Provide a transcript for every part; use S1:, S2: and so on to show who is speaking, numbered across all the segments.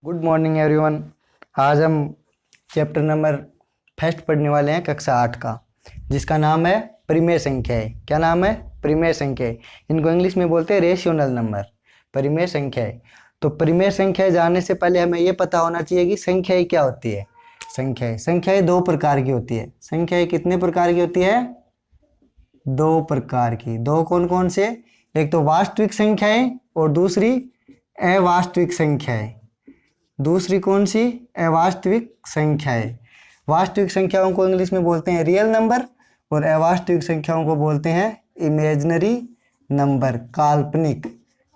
S1: Good morning everyone. आज हम chapter number first पढ़ने वाले हैं कक्षा 8 का, जिसका नाम है परिमेय संख्याएं। क्या नाम है? परिमेय संख्याएं। इनको इंग्लिश में बोलते हैं रेशियोनल नंबर, परिमेय संख्याएं। तो परिमेय संख्याएं जानने से पहले हमें यह पता होना चाहिए कि संख्याएं क्या होती है। संख्याएं दो प्रकार की होती है। संख्याएं कितने प्रकार की होती है? दो प्रकार की। दो कौन कौन से? एक तो वास्तविक संख्याएं और दूसरी अवास्तविक संख्याएं। दूसरी कौन सी? अवास्तविक संख्याएं। वास्तविक संख्याओं को इंग्लिश में बोलते हैं रियल नंबर और अवास्तविक संख्याओं को बोलते हैं इमेजिनरी नंबर, काल्पनिक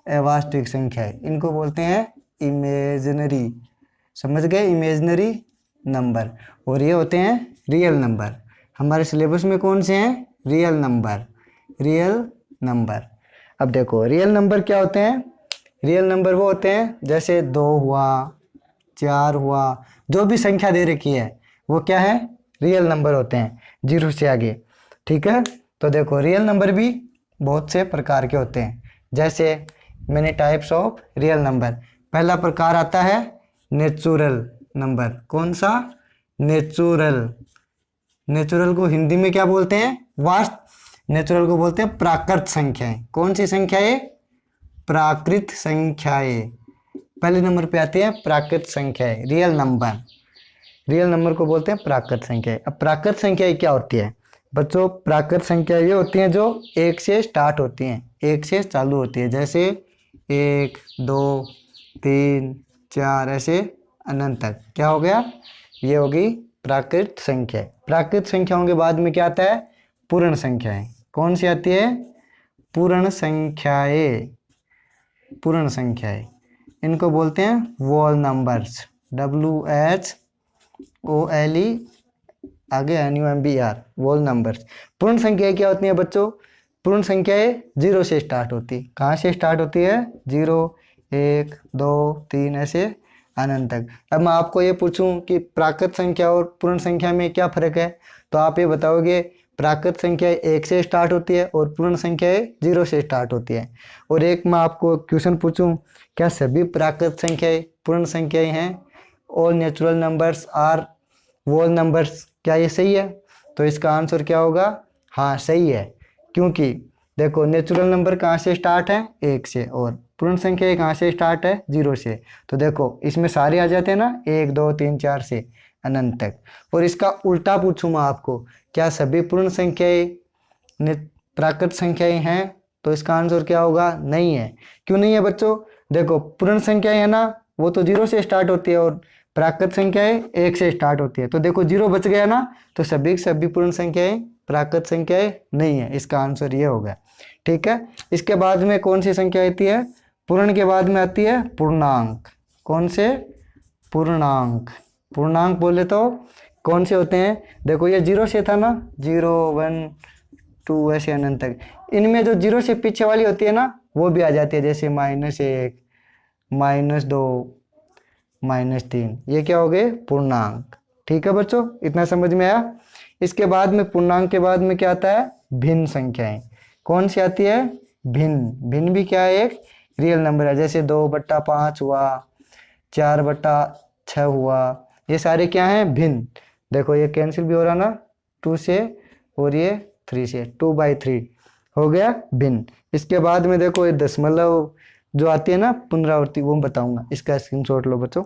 S1: अवास्तविक संख्याएं। इनको बोलते हैं इमेजिनरी, समझ गए? Imaginary number. और ये होते हैं रियल नंबर। हमारे सिलेबस में कौन से हैं? Real number, real number. अब देखो रियल नंबर क्या होते हैं। रियल नंबर वो होते हैं जैसे 2 हुआ, 4 हुआ, जो भी संख्या दे रखी है वो क्या है? रियल नंबर होते हैं, 0 से आगे। ठीक है। तो देखो रियल नंबर भी बहुत से प्रकार के होते हैं। जैसे मैंने टाइप्स ऑफ रियल नंबर, पहला प्रकार आता है नेचुरल नंबर। कौन सा? नेचुरल। नेचुरल को हिंदी में क्या बोलते हैं? नेचुरल को बोलते हैं प्राकृत संख्याएं। कौन सी संख्याएं? प्राकृत संख्याएं। पहले नंबर पे आती है प्राकृत संख्याएं, रियल नंबर। रियल नंबर को बोलते हैं प्राकृत संख्याएं। अब प्राकृत संख्याएं क्या होती है बच्चों? प्राकृत संख्याएं ये होती हैं जो 1 से स्टार्ट होती हैं, 1 से चालू होती है। जैसे 1, 2, 3, 4 ऐसे अनंत तक। क्या हो गया? ये होगी प्राकृत संख्या। प्राकृत संख्याओं के बाद में क्या आता है? पूर्ण संख्याएं। कौन सी आती है? पूर्ण संख्याएं। पूर्ण संख्याएं, इनको बोलते हैं वोल नंबर्स, WHOLE आगे NUMBR, वोल नंबर्स। पूर्ण संख्याएं क्या होती हैं बच्चों? पूर्ण संख्याएं 0 से स्टार्ट होती। कहाँ से स्टार्ट होती है? 0, 1, 2, 3 ऐसे अनंत तक। अब मैं आपको ये पूछूं कि प्राकृत संख्या और पूर्ण संख्या में क्या फर्क है, तो आप ये बताओगे प्राकृत संख्या 1 से स्टार्ट होती है और पूर्ण संख्या 0 से स्टार्ट होती है। और एक मैं आपको क्वेश्चन पूछूं, क्या सभी प्राकृत संख्याएं पूर्ण संख्याएं हैं? All natural numbers are whole numbers. क्या ये सही है? तो इसका आंसर क्या होगा? हाँ सही है। क्योंकि देखो नेचुरल नंबर कहाँ से स्टार्ट है? 1 से, और पूर्ण संख्या कहाँ से स्टार्ट है? 0 से। तो देखो इसमें सारे आ जाते हैं ना, 1, 2, 3, 4 से अनंत तक। और इसका उल्टा पूछूं मैं आपको, क्या सभी पूर्ण संख्याएं प्राकृत संख्याएं हैं? तो इसका आंसर क्या होगा? नहीं है। क्यों नहीं है बच्चों? देखो पूर्ण संख्याएं है ना, वो तो 0 से स्टार्ट होती है और प्राकृत संख्याएं 1 से स्टार्ट होती है। तो देखो 0 बच गया ना, तो सभी पूर्ण संख्याएं प्राकृत संख्याएं नहीं है। इसका आंसर ये होगा। ठीक है। इसके बाद में कौन सी संख्या आती है? पूर्ण के बाद में आती है पूर्णांक। कौन से? पूर्णांक। पूर्णांक बोले तो कौन से होते हैं? देखो ये 0 से था ना, 0, 1, 2 ऐसे अनंत तक। इनमें जो 0 से पीछे वाली होती है ना, वो भी आ जाती है। जैसे -1, -2, -3, ये क्या हो गए? पूर्णांक। ठीक है बच्चों, इतना समझ में आया? इसके बाद में पूर्णांक के बाद में क्या आता है? भिन्न संख्याएं। कौन सी आती है? भिन्न। भिन्न भी क्या है? एक रियल नंबर है। जैसे 2/5 हुआ, 4/6 हुआ, ये सारे क्या हैं? भिन्न। देखो ये कैंसिल भी हो रहा ना 2 से, और ये 3 से, 2/3 हो गया भिन्न। इसके बाद में देखो ये दशमलव जो आती है ना, पुनरावृत्ति, वो बताऊंगा। इसका स्क्रीनशॉट लो बच्चों।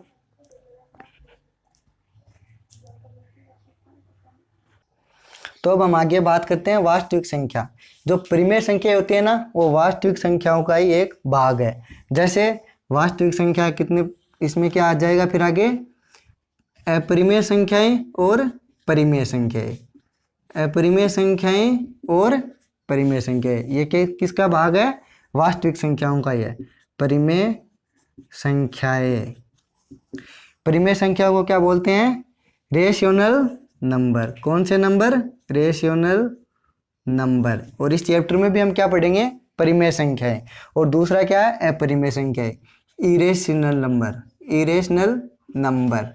S1: तो अब हम आगे बात करते हैं वास्तविक संख्या। जो परिमेय संख्या होती है ना, वो वास्तविक संख्याओं का ही एक भाग है। जैसे वास्तविक संख्या कितने, इसमें क्या आ जाएगा फिर आगे? अपरिमेय संख्याएं और परिमेय संख्याएं। अपरिमेय संख्याएं और परिमेय संख्याएं, ये किसका भाग है? वास्तविक संख्याओं का ही है। परिमेय संख्याएं। परिमेय संख्या को क्या बोलते हैं? रेशियोनल नंबर। कौन से नंबर? रेशियोनल नंबर। और इस चैप्टर में भी हम क्या पढ़ेंगे? परिमेय संख्याएं। और दूसरा क्या है? अपरिमेय संख्याएं, इरेशनल नंबर। इरेशनल नंबर,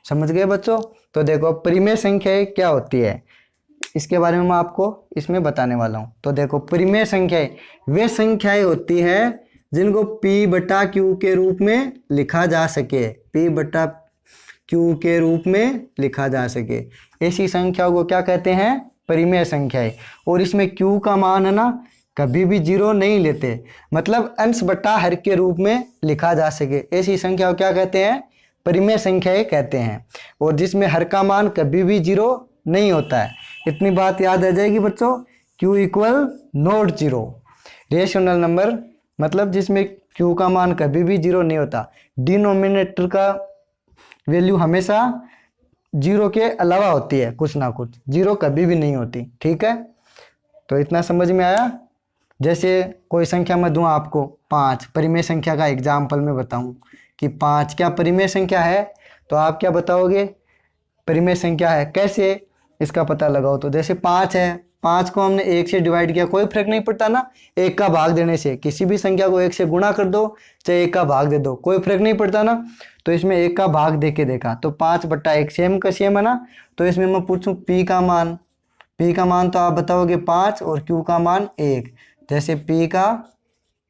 S1: समझ गए बच्चों? तो देखो परिमेय संख्याएं क्या होती है, इसके बारे में मैं आपको इसमें बताने वाला हूं। तो देखो परिमेय संख्याएं वे संख्याएं होती है जिनको P बटा Q के रूप में लिखा जा सके, P बटा Q के रूप में लिखा जा सके, ऐसी संख्याओं को क्या कहते हैं? परिमेय संख्याएं। और इसमें Q का मान है ना कभी भी 0 नहीं लेते, मतलब अंश बटा हर के रूप में लिखा जा सके, ऐसी संख्या को क्या कहते हैं? परिमेय संख्याएं कहते हैं। और जिसमें हर का मान कभी भी 0 नहीं होता है। इतनी बात याद आ जाएगी बच्चों, Q equal not 0। Rational number मतलब जिसमें Q का मान कभी भी 0 नहीं होता, डिनोमिनेटर का वैल्यू हमेशा 0 के अलावा होती है, कुछ ना कुछ, 0 कभी भी नहीं होती। ठीक है, तो इतना समझ में आया। जैसे कोई संख्या मैं दूं आपको 5, परिमेय संख्या का एग्जाम्पल मैं बताऊं कि 5 क्या परिमेय संख्या है, तो आप क्या बताओगे? परिमेय संख्या है। कैसे इसका पता लगाओ? तो जैसे 5 है, 5 को हमने 1 से डिवाइड किया, कोई फर्क नहीं पड़ता ना, 1 का भाग देने से। किसी भी संख्या को 1 से गुणा कर दो चाहे 1 का भाग दे दो, कोई फर्क नहीं पड़ता ना। तो इसमें 1 का भाग दे के देखा तो 5 बटा 1 सेम का सेम है ना। तो इसमें मैं पूछूं P का मान, P का मान तो आप बताओगे 5 और Q का मान 1। जैसे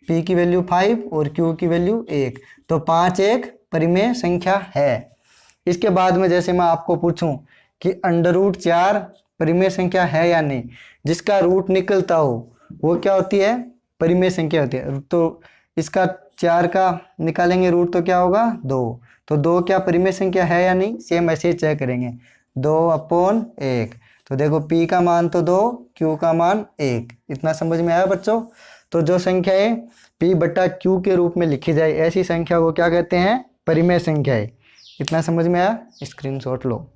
S1: P की वैल्यू 5 और Q की वैल्यू 1, तो 5 एक परिमेय संख्या है। इसके बाद में जैसे मैं आपको पूछूं कि √4 परिमेय संख्या है या नहीं, जिसका रूट निकलता हो वो क्या होती है? परिमेय संख्या होती है। तो इसका 4 का निकालेंगे रूट तो क्या होगा? 2। तो 2 क्या परिमेय संख्या है या नहीं? सेम ऐसे ही चेक करेंगे, 2/1। तो देखो P का मान तो 2, Q का मान 1। इतना समझ में आया बच्चों? तो जो संख्याएं P बटा Q के रूप में लिखी जाए, ऐसी संख्या को क्या कहते हैं? परिमेय संख्याएं। इतना समझ में आया? स्क्रीनशॉट लो।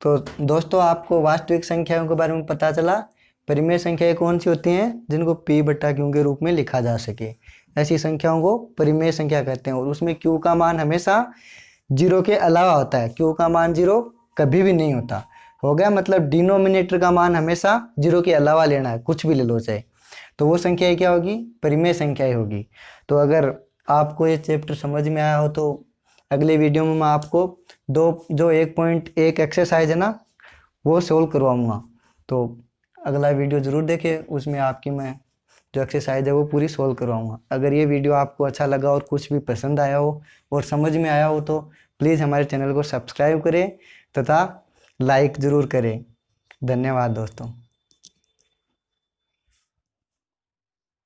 S1: तो दोस्तों आपको वास्तविक संख्याओं के बारे में पता चला। परिमेय संख्याएं कौन सी होती हैं? जिनको P बटा Q के रूप में लिखा जा सके, ऐसी संख्याओं को परिमेय संख्या कहते हैं। और उसमें Q का मान हमेशा 0 के अलावा होता है, Q का मान 0 कभी भी नहीं होता। हो गया, मतलब डिनोमिनेटर का मान हमेशा 0 के अलावा लेना है, कुछ भी ले लो चाहे, तो वो संख्या क्या होगी? परिमेय संख्या होगी। तो अगर आपको ये चैप्टर समझ में आया हो तो अगले वीडियो में मैं आपको जो 1.1 एक्सरसाइज है ना वो सोल्व करवाऊँगा। तो अगला वीडियो ज़रूर देखें, उसमें आपकी मैं जो एक्सरसाइज है वो पूरी सोल्व करवाऊँगा। अगर ये वीडियो आपको अच्छा लगा और कुछ भी पसंद आया हो और समझ में आया हो तो प्लीज़ हमारे चैनल को सब्सक्राइब करें तथा लाइक ज़रूर करें। धन्यवाद दोस्तों।